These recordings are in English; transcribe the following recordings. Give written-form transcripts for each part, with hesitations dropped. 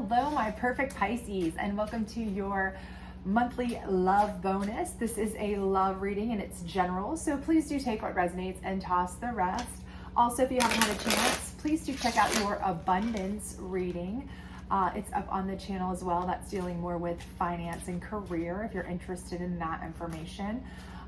Hello, my perfect Pisces, and welcome to your monthly love bonus. This is a love reading and it's general, so please do take what resonates and toss the rest. Also, if you haven't had a chance, please do check out your abundance reading. It's up on the channel as well. That's dealing more with finance and career if you're interested in that information.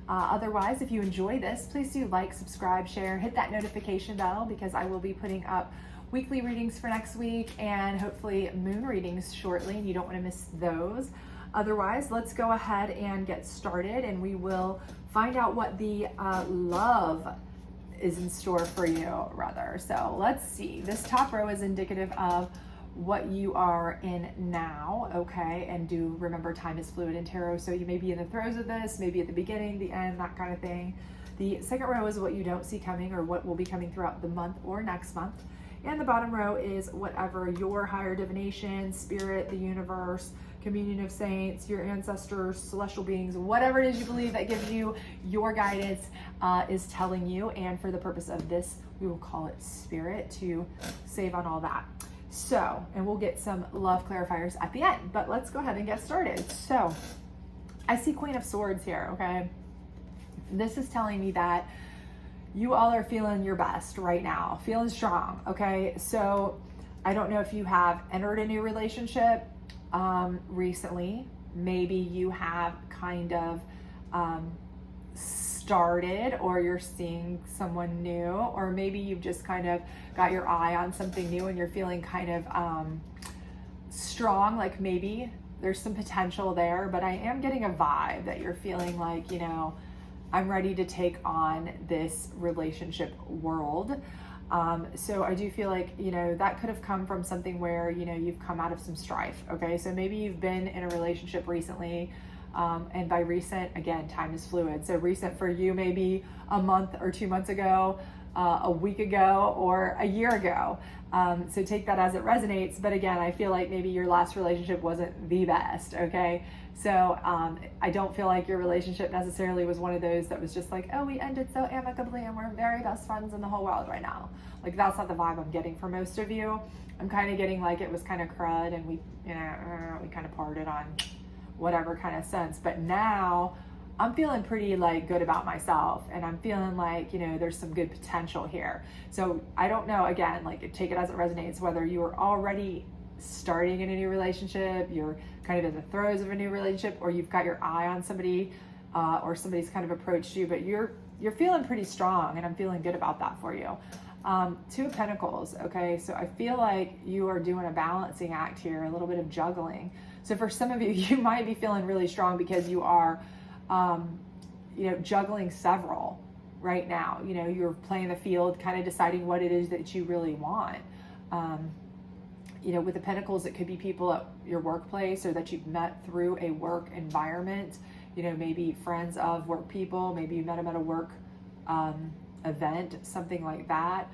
Otherwise, if you enjoy this, please do like, subscribe, share, hit that notification bell because I will be putting up weekly readings for next week and hopefully moon readings shortly, and you don't want to miss those. Otherwise, let's go ahead and get started and we will find out what the love is in store for you, rather. So let's see. This top row is indicative of what you are in now, okay? And do remember, time is fluid in tarot, so you may be in the throes of this, maybe at the beginning, the end, that kind of thing. The second row is what you don't see coming or what will be coming throughout the month or next month. And the bottom row is whatever your higher divination, spirit, the universe, communion of saints, your ancestors, celestial beings, whatever it is you believe that gives you your guidance is telling you. And for the purpose of this, we will call it spirit to save on all that. So, and we'll get some love clarifiers at the end, but let's go ahead and get started. So I see Queen of Swords here, okay? This is telling me that you all are feeling your best right now, feeling strong, okay? So I don't know if you have entered a new relationship recently. Maybe you have kind of started, or you're seeing someone new, or maybe you've just kind of got your eye on something new and you're feeling kind of strong, like maybe there's some potential there, but I am getting a vibe that you're feeling like, you know, I'm ready to take on this relationship world. So I do feel like, you know, that could have come from something where, you know, you've come out of some strife. Okay. So maybe you've been in a relationship recently. And by recent, again, time is fluid. So recent for you, maybe a month or 2 months ago, a week ago, or a year ago. So take that as it resonates. But again, I feel like maybe your last relationship wasn't the best. Okay. So I don't feel like your relationship necessarily was one of those that was just like, oh, we ended so amicably and we're very best friends in the whole world right now. Like, that's not the vibe I'm getting for most of you. I'm kind of getting like it was kind of crud and we, you know, we kind of parted on whatever kind of sense. But now I'm feeling pretty like good about myself, and I'm feeling like, you know, there's some good potential here. So I don't know, again, like, take it as it resonates, whether you are already starting in a new relationship, you're kind of in the throes of a new relationship, or you've got your eye on somebody, or somebody's kind of approached you, but you're feeling pretty strong, and I'm feeling good about that for you. Two of Pentacles, okay? So I feel like you are doing a balancing act here, a little bit of juggling. So for some of you, you might be feeling really strong because you are, you know, juggling several right now. You know, you're playing the field, kind of deciding what it is that you really want. You know, with the Pentacles, it could be people at your workplace or that you've met through a work environment. You know, maybe friends of work people, maybe you met them at a work event, something like that.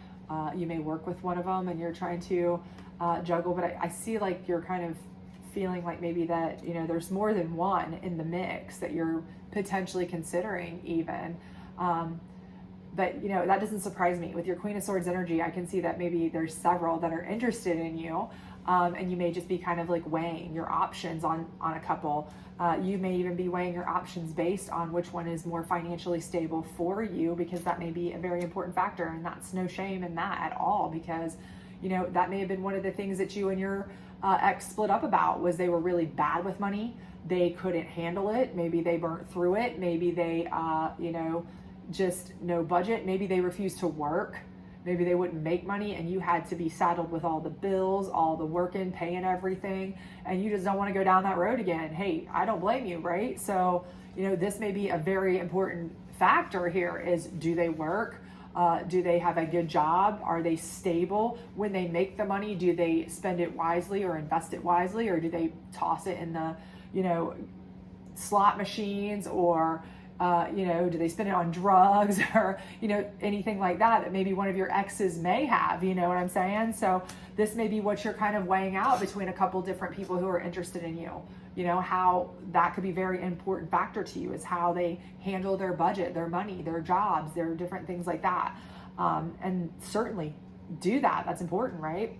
You may work with one of them and you're trying to juggle, but I see like you're kind of feeling like maybe that, you know, there's more than one in the mix that you're potentially considering even. But, you know, that doesn't surprise me. With your Queen of Swords energy, I can see that maybe there's several that are interested in you. And you may just be kind of like weighing your options on a couple. You may even be weighing your options based on which one is more financially stable for you, because that may be a very important factor. And that's no shame in that at all, because, you know, that may have been one of the things that you and your ex split up about, was they were really bad with money. They couldn't handle it. Maybe they burnt through it. Maybe they, you know, just no budget. Maybe they refused to work. Maybe they wouldn't make money and you had to be saddled with all the bills, all the working, paying everything, and you just don't want to go down that road again. Hey, I don't blame you, right? So, you know, this may be a very important factor here is, do they work? Do they have a good job? Are they stable? When they make the money, do they spend it wisely or invest it wisely? Or do they toss it in the, you know, slot machines, or, you know, do they spend it on drugs or, you know, anything like that that maybe one of your exes may have, you know what I'm saying? So this may be what you're kind of weighing out between a couple different people who are interested in you. You know, how that could be a very important factor to you is how they handle their budget, their money, their jobs, their different things like that. And certainly do that. That's important, right?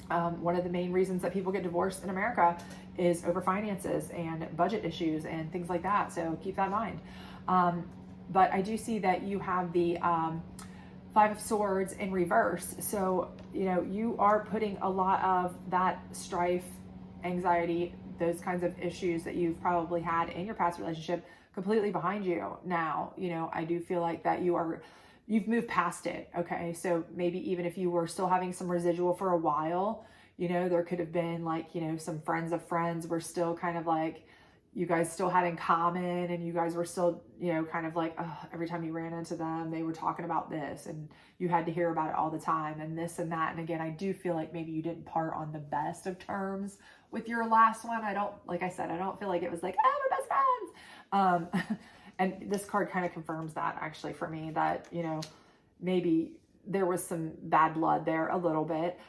One of the main reasons that people get divorced in America is over finances and budget issues and things like that. So keep that in mind. But I do see that you have the Five of Swords in reverse. So, you are putting a lot of that strife, anxiety, those kinds of issues that you've probably had in your past relationship completely behind you now. I do feel like that you've moved past it. Okay. So maybe even if you were still having some residual for a while, there could have been like, some friends of friends were still kind of like, you guys still had in common, and you guys were still, kind of like, every time you ran into them, they were talking about this and you had to hear about it all the time and this and that. And again, I do feel like maybe you didn't part on the best of terms with your last one. Like I said, I don't feel like it was like, we're best friends. And this card kind of confirms that actually for me, that, maybe there was some bad blood there a little bit.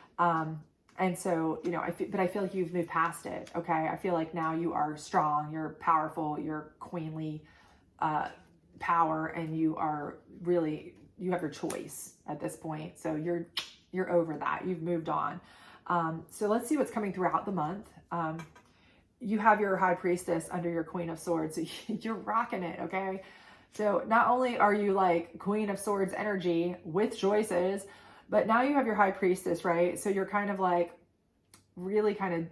And so, but I feel like you've moved past it. Okay. I feel like now you are strong, you're powerful, you're queenly, power, and you have your choice at this point. So you're over that. You've moved on. So let's see what's coming throughout the month. You have your High Priestess under your Queen of Swords. So you're rocking it. Okay. So not only are you like Queen of Swords energy with choices, but now you have your High Priestess, right? So you're kind of like really kind of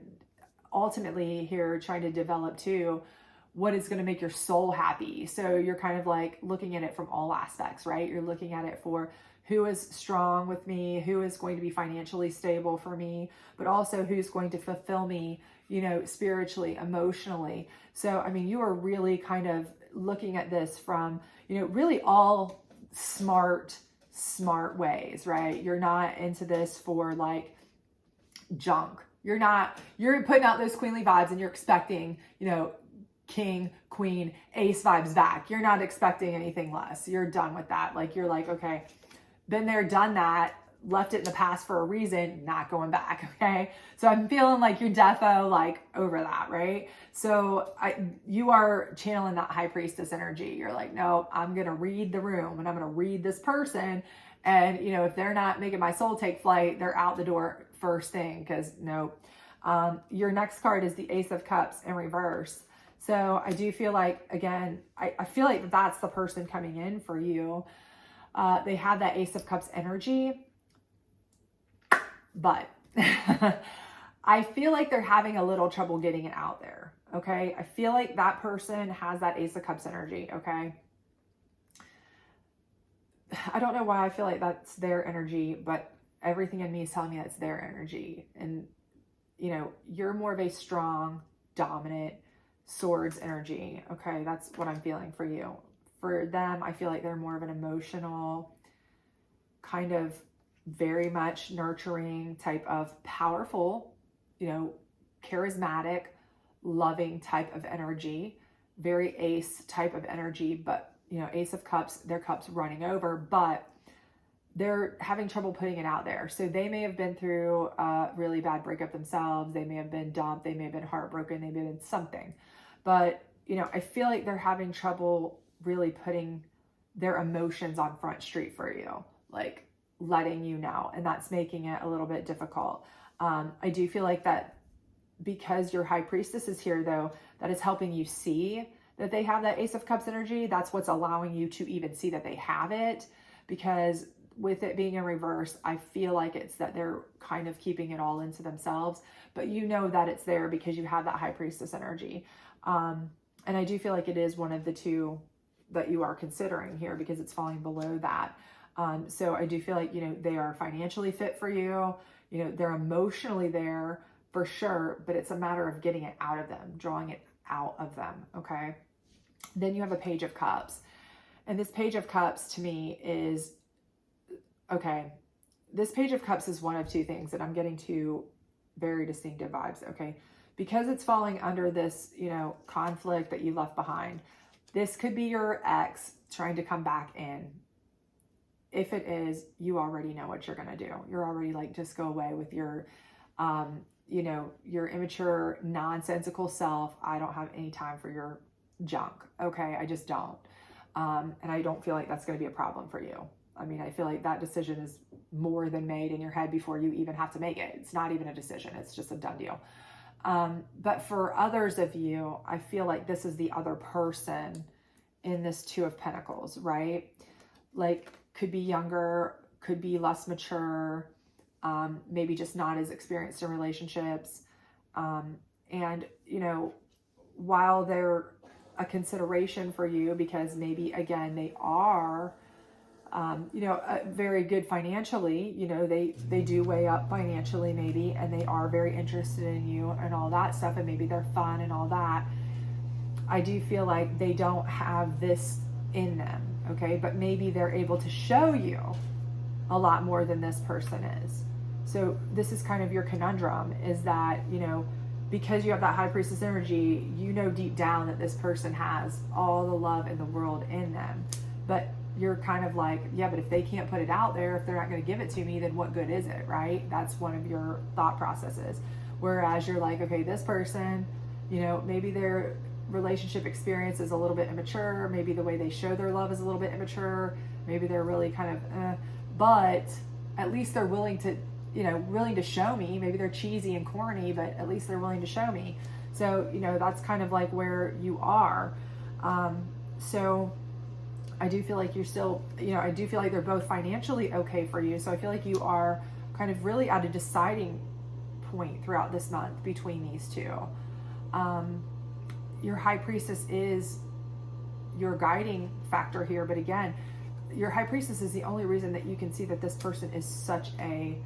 ultimately here trying to develop too what is going to make your soul happy. So you're kind of like looking at it from all aspects, right? You're looking at it for who is strong with me, who is going to be financially stable for me, but also who's going to fulfill me, spiritually, emotionally. So, I mean, you are really kind of looking at this from, really all smart ways, right? You're not into this for like junk. You're putting out those queenly vibes and you're expecting, king, queen, ace vibes back. You're not expecting anything less. You're done with that. Like, you're like, okay, been there, done that, left it in the past for a reason, not going back. Okay. So I'm feeling like you're defo like over that, right? So you are channeling that High Priestess energy. You're like, no, I'm going to read the room and I'm going to read this person. And, if they're not making my soul take flight, they're out the door first thing. Cause no, your next card is the Ace of Cups in reverse. So I do feel like, again, I feel like that's the person coming in for you. They have that Ace of Cups energy, but I feel like they're having a little trouble getting it out there. Okay. I feel like that person has that Ace of Cups energy. Okay. I don't know why I feel like that's their energy, but everything in me is telling me that's their energy. And, you're more of a strong, dominant swords energy. Okay. That's what I'm feeling for you. For them, I feel like they're more of an emotional, kind of very much nurturing type of powerful, charismatic, loving type of energy, very ace type of energy, but Ace of Cups, their cups running over, but they're having trouble putting it out there. So they may have been through a really bad breakup themselves. They may have been dumped. They may have been heartbroken. They may have been something, but I feel like they're having trouble really putting their emotions on Front Street for you, like letting you know, and that's making it a little bit difficult. I do feel like that because your High Priestess is here though, that is helping you see that they have that Ace of Cups energy. That's what's allowing you to even see that they have it, because with it being in reverse, I feel like it's that they're kind of keeping it all into themselves, but that it's there because you have that High Priestess energy. And I do feel like it is one of the two that you are considering here because it's falling below that. So I do feel like, they are financially fit for you, they're emotionally there for sure, but it's a matter of getting it out of them, drawing it out of them. Okay. Then you have a Page of Cups, and this Page of Cups to me is, okay, this Page of Cups is one of two things that I'm getting two very distinctive vibes. Okay. Because it's falling under this, conflict that you left behind. This could be your ex trying to come back in. If it is, you already know what you're going to do. You're already like, just go away with your, your immature, nonsensical self. I don't have any time for your junk. Okay. I just don't. And I don't feel like that's going to be a problem for you. I mean, I feel like that decision is more than made in your head before you even have to make it. It's not even a decision. It's just a done deal. But for others of you, I feel like this is the other person in this Two of Pentacles, right? Like, could be younger, could be less mature, maybe just not as experienced in relationships. And, you know, while they're a consideration for you, because maybe, again, they are, you know, very good financially, you know, they do weigh up financially maybe, and they are very interested in you and all that stuff, and maybe they're fun and all that. I do feel like they don't have this in them, okay? But maybe they're able to show you a lot more than this person is. So this is kind of your conundrum, is that, you know, because you have that High Priestess energy, you know deep down that this person has all the love in the world in them. But you're kind of like, yeah, but if they can't put it out there, if they're not going to give it to me, then what good is it, right? That's one of your thought processes. Whereas you're like, okay, this person, you know, maybe their relationship experience is a little bit immature. Maybe the way they show their love is a little bit immature. Maybe they're really kind of, but at least they're willing to, you know, willing to show me. Maybe they're cheesy and corny, but at least they're willing to show me. So, you know, that's kind of like where you are. So I do feel like you're still, you know, I do feel like they're both financially okay for you. So I feel like you are kind of really at a deciding point throughout this month between these two. Your High Priestess is your guiding factor here. But again, your High Priestess is the only reason that you can see that this person is such a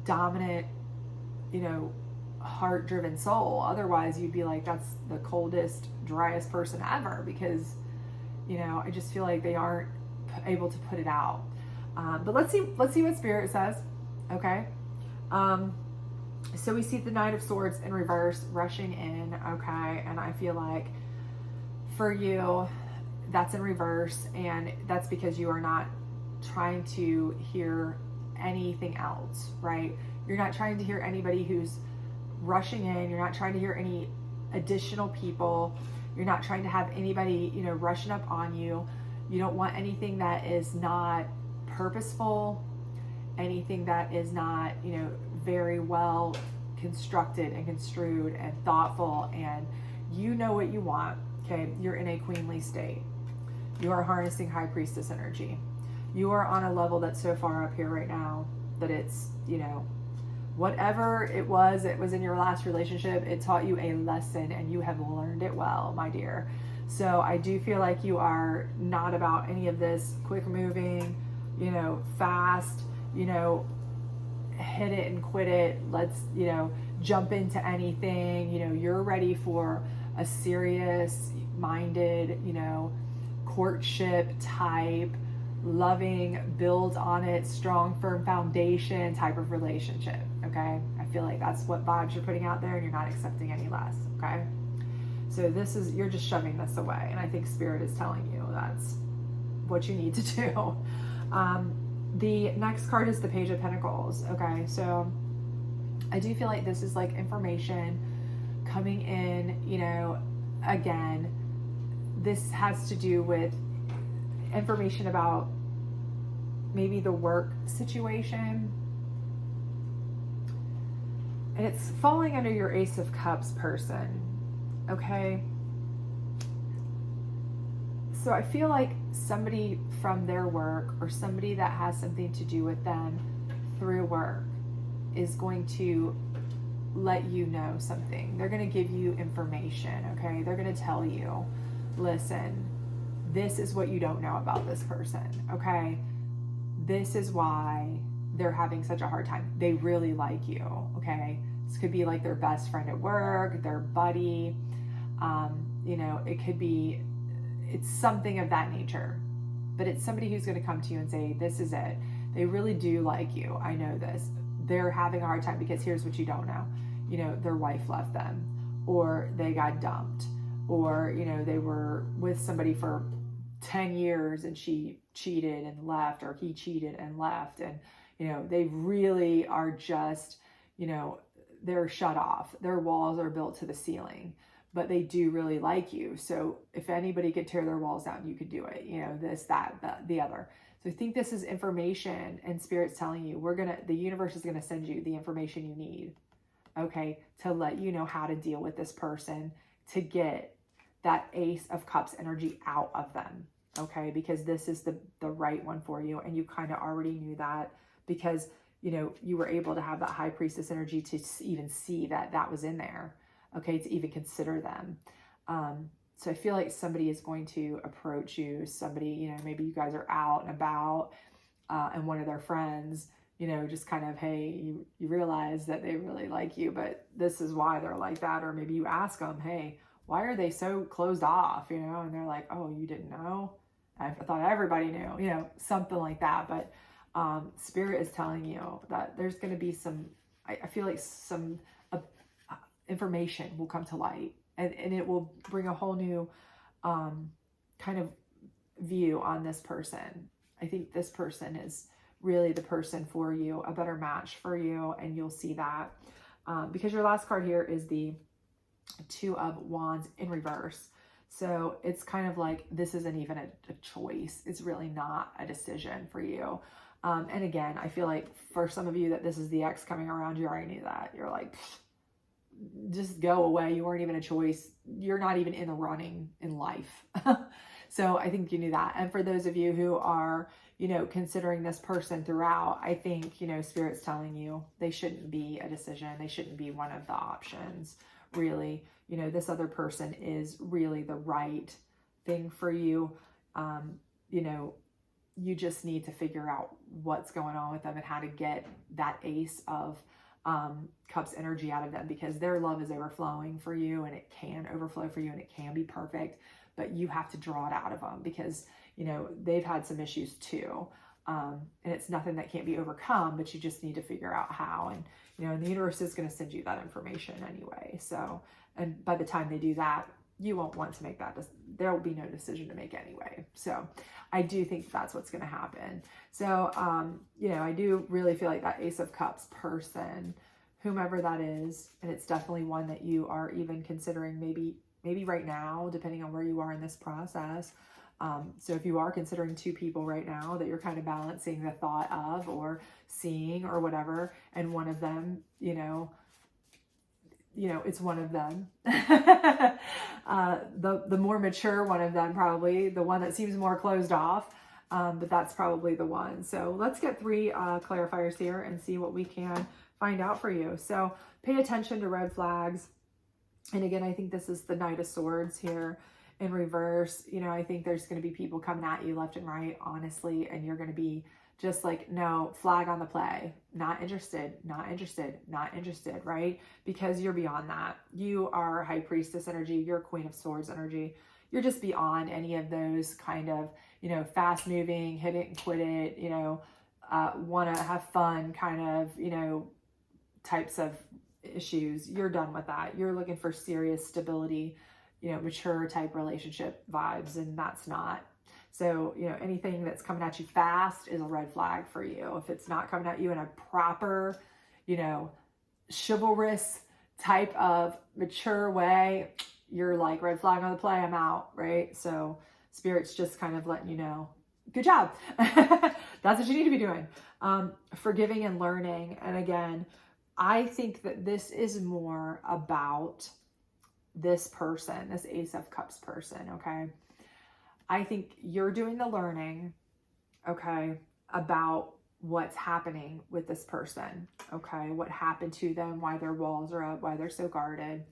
dominant, you know, heart-driven soul. Otherwise, you'd be like, that's the coldest, driest person ever, because, you know, I just feel like they aren't able to put it out. But let's see what Spirit says. Okay. So we see the Knight of Swords in reverse rushing in. Okay. And I feel like for you, that's in reverse, and that's because you are not trying to hear anything else, right? You're not trying to hear anybody who's rushing in. You're not trying to hear any additional people. You're not trying to have anybody, you know, rushing up on you. You don't want anything that is not purposeful, anything that is not, you know, very well constructed and construed and thoughtful, and you know what you want. Okay, you're in a queenly state. You are harnessing High Priestess energy. You are on a level that's so far up here right now that it's, you know, whatever it was in your last relationship, it taught you a lesson and you have learned it well, my dear. So I do feel like you are not about any of this quick moving, you know, fast, you know, hit it and quit it. Let's, you know, jump into anything. You know, you're ready for a serious minded, you know, courtship type, loving, build on it, strong, firm foundation type of relationship. Okay. I feel like that's what vibes you're putting out there, and you're not accepting any less. Okay. So this is, you're just shoving this away. And I think Spirit is telling you that's what you need to do. The next card is the Page of Pentacles. Okay. So I do feel like this is like information coming in, you know, again, this has to do with information about maybe the work situation. And it's falling under your Ace of Cups person. Okay. So I feel like somebody from their work, or somebody that has something to do with them through work, is going to let you know something. They're going to give you information. Okay. They're going to tell you, listen, this is what you don't know about this person. Okay. This is why they're having such a hard time. They really like you. Okay. This could be like their best friend at work, their buddy. You know, it could be, it's something of that nature, but it's somebody who's going to come to you and say, this is it. They really do like you. I know this. They're having a hard time because here's what you don't know. You know, their wife left them, or they got dumped, or, you know, they were with somebody for 10 years and she cheated and left, or he cheated and left. And, you know, they really are just, you know, they're shut off. Their walls are built to the ceiling, but they do really like you. So if anybody could tear their walls down, you could do it. You know, this, that, the other. So I think this is information, and Spirit's telling you, the universe is going to send you the information you need, okay, to let you know how to deal with this person, to get that Ace of Cups energy out of them, okay, because this is the right one for you. And you kind of already knew that, because, you know, you were able to have that High Priestess energy to even see that that was in there, okay, to even consider them. So I feel like somebody is going to approach you, somebody, you know, maybe you guys are out and about, and one of their friends, you know, just kind of, hey, you realize that they really like you, but this is why they're like that. Or maybe you ask them, hey, why are they so closed off, you know? And they're like, oh, you didn't know? I thought everybody knew, you know, something like that. But Spirit is telling you that there's going to be some, I feel like some information will come to light, and it will bring a whole new kind of view on this person. I think this person is really the person for you, a better match for you, and you'll see that because your last card here is the Two of Wands in reverse. So it's kind of like this isn't even a choice. It's really not a decision for you. And again, I feel like for some of you that this is the ex coming around, you already knew that. You're like, just go away. You weren't even a choice. You're not even in the running in life. So I think you knew that. And for those of you who are, you know, considering this person throughout, I think, you know, Spirit's telling you they shouldn't be a decision. They shouldn't be one of the options, really. You know, this other person is really the right thing for you. You know, you just need to figure out what's going on with them and how to get that Ace of Cups energy out of them, because their love is overflowing for you, and it can overflow for you, and it can be perfect, but you have to draw it out of them, because, you know, they've had some issues too. And it's nothing that can't be overcome, but you just need to figure out how. And, you know, and the universe is going to send you that information anyway. So, and by the time they do that, you won't want to make that. There will be no decision to make anyway. So I do think that's what's going to happen. So, you know, I do really feel like that Ace of Cups person, whomever that is, and it's definitely one that you are even considering maybe right now, depending on where you are in this process. So if you are considering two people right now that you're kind of balancing the thought of or seeing or whatever, and one of them, you know, it's one of them. The more mature one of them, probably the one that seems more closed off, but that's probably the one. So let's get 3 clarifiers here and see what we can find out for you. So pay attention to red flags. And again, I think this is the Knight of Swords here in reverse. You know, I think there's going to be people coming at you left and right, honestly, and you're going to be just like, no, flag on the play, not interested, not interested, not interested, right? Because you're beyond that. You are High Priestess energy, you're Queen of Swords energy. You're just beyond any of those kind of, you know, fast moving, hit it and quit it, you know, want to have fun kind of, you know, types of issues. You're done with that. You're looking for serious stability, you know, mature type relationship vibes, and that's not. So, you know, anything that's coming at you fast is a red flag for you. If it's not coming at you in a proper, you know, chivalrous type of mature way, you're like, red flag on the play, I'm out, right? So Spirit's just kind of letting you know, good job. That's what you need to be doing. Forgiving and learning. And again, I think that this is more about this person, this Ace of Cups person, okay? I think you're doing the learning, okay, about what's happening with this person, okay? What happened to them, why their walls are up, why they're so guarded.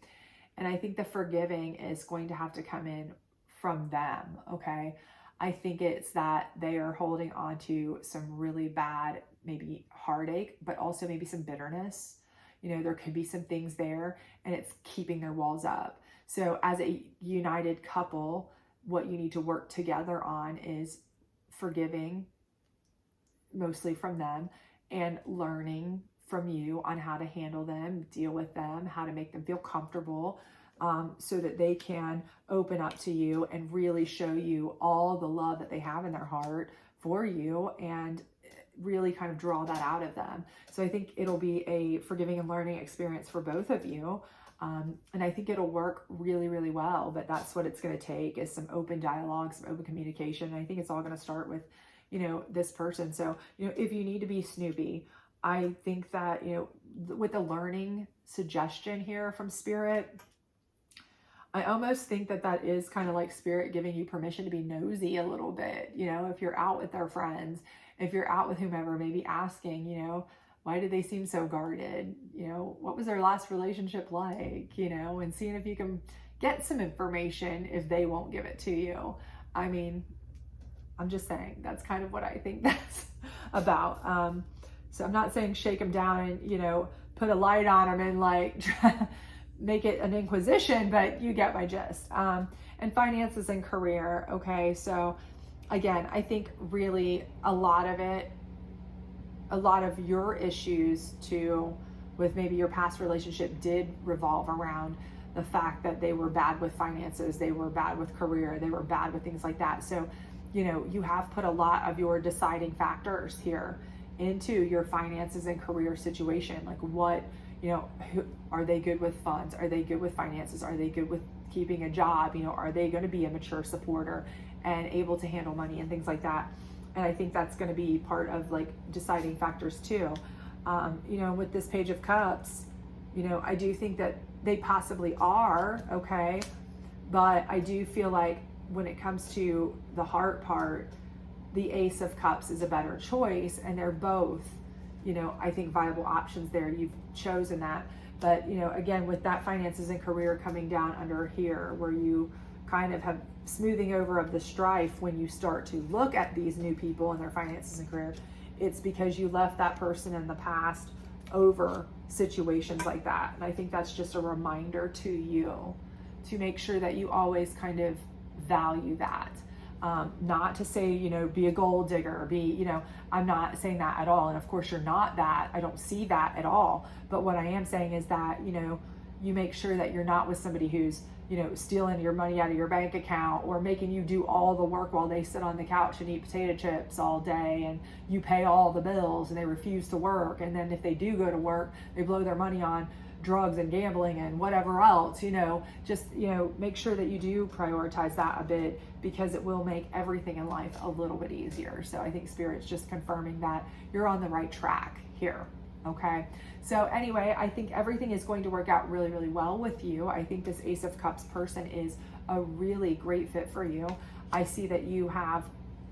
And I think the forgiving is going to have to come in from them, okay? I think it's that they are holding on to some really bad, maybe heartache, but also maybe some bitterness. You know, there could be some things there, and it's keeping their walls up. So as a united couple, what you need to work together on is forgiving, mostly from them, and learning from you on how to handle them, deal with them, how to make them feel comfortable, so that they can open up to you and really show you all the love that they have in their heart for you, and really kind of draw that out of them. So I think it'll be a forgiving and learning experience for both of you. And I think it'll work really, really well, but that's what it's going to take, is some open dialogue, some open communication. And I think it's all going to start with, this person. So, if you need to be snoopy, I think that, with the learning suggestion here from Spirit, I almost think that that is kind of like Spirit giving you permission to be nosy a little bit. If you're out with their friends, if you're out with whomever, maybe asking, why do they seem so guarded? What was their last relationship like? And seeing if you can get some information if they won't give it to you. I mean, I'm just saying that's kind of what I think that's about. So I'm not saying shake them down and, put a light on them and like make it an inquisition, but you get my gist. And finances and career. Okay. So again, I think really a lot of your issues too, with maybe your past relationship did revolve around the fact that they were bad with finances, they were bad with career, they were bad with things like that. So, you have put a lot of your deciding factors here into your finances and career situation. Like what, are they good with funds? Are they good with finances? Are they good with keeping a job? Are they going to be a mature supporter and able to handle money and things like that? And I think that's going to be part of like deciding factors too. With this Page of Cups, I do think that they possibly are, okay? But I do feel like when it comes to the heart part, the Ace of Cups is a better choice, and they're both, I think viable options there. You've chosen that. But, again, with that finances and career coming down under here, where you kind of have smoothing over of the strife when you start to look at these new people and their finances and career, it's because you left that person in the past over situations like that. And I think that's just a reminder to you to make sure that you always kind of value that. Not to say, be a gold digger, I'm not saying that at all. And of course you're not that. I don't see that at all. But what I am saying is that, you make sure that you're not with somebody who's, stealing your money out of your bank account or making you do all the work while they sit on the couch and eat potato chips all day and you pay all the bills and they refuse to work. And then if they do go to work, they blow their money on drugs and gambling and whatever else, just, make sure that you do prioritize that a bit, because it will make everything in life a little bit easier. So I think Spirit's just confirming that you're on the right track here. Okay. So anyway, I think everything is going to work out really, really well with you. I think this Ace of Cups person is a really great fit for you. I see that you have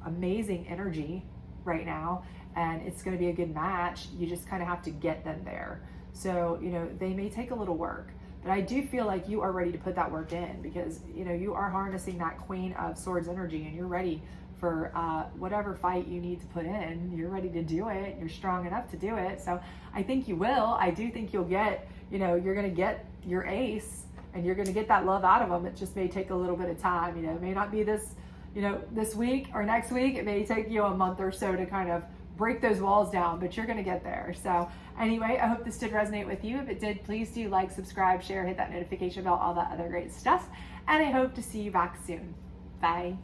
amazing energy right now, and it's going to be a good match. You just kind of have to get them there. So, they may take a little work, but I do feel like you are ready to put that work in, because, you are harnessing that Queen of Swords energy, and you're ready for whatever fight you need to put in. You're ready to do it. You're strong enough to do it. So I think you will. I do think you'll get, you're going to get your ace, and you're going to get that love out of them. It just may take a little bit of time. It may not be this, this week or next week. It may take you a month or so to kind of break those walls down, but you're going to get there. So anyway, I hope this did resonate with you. If it did, please do like, subscribe, share, hit that notification bell, all that other great stuff. And I hope to see you back soon. Bye.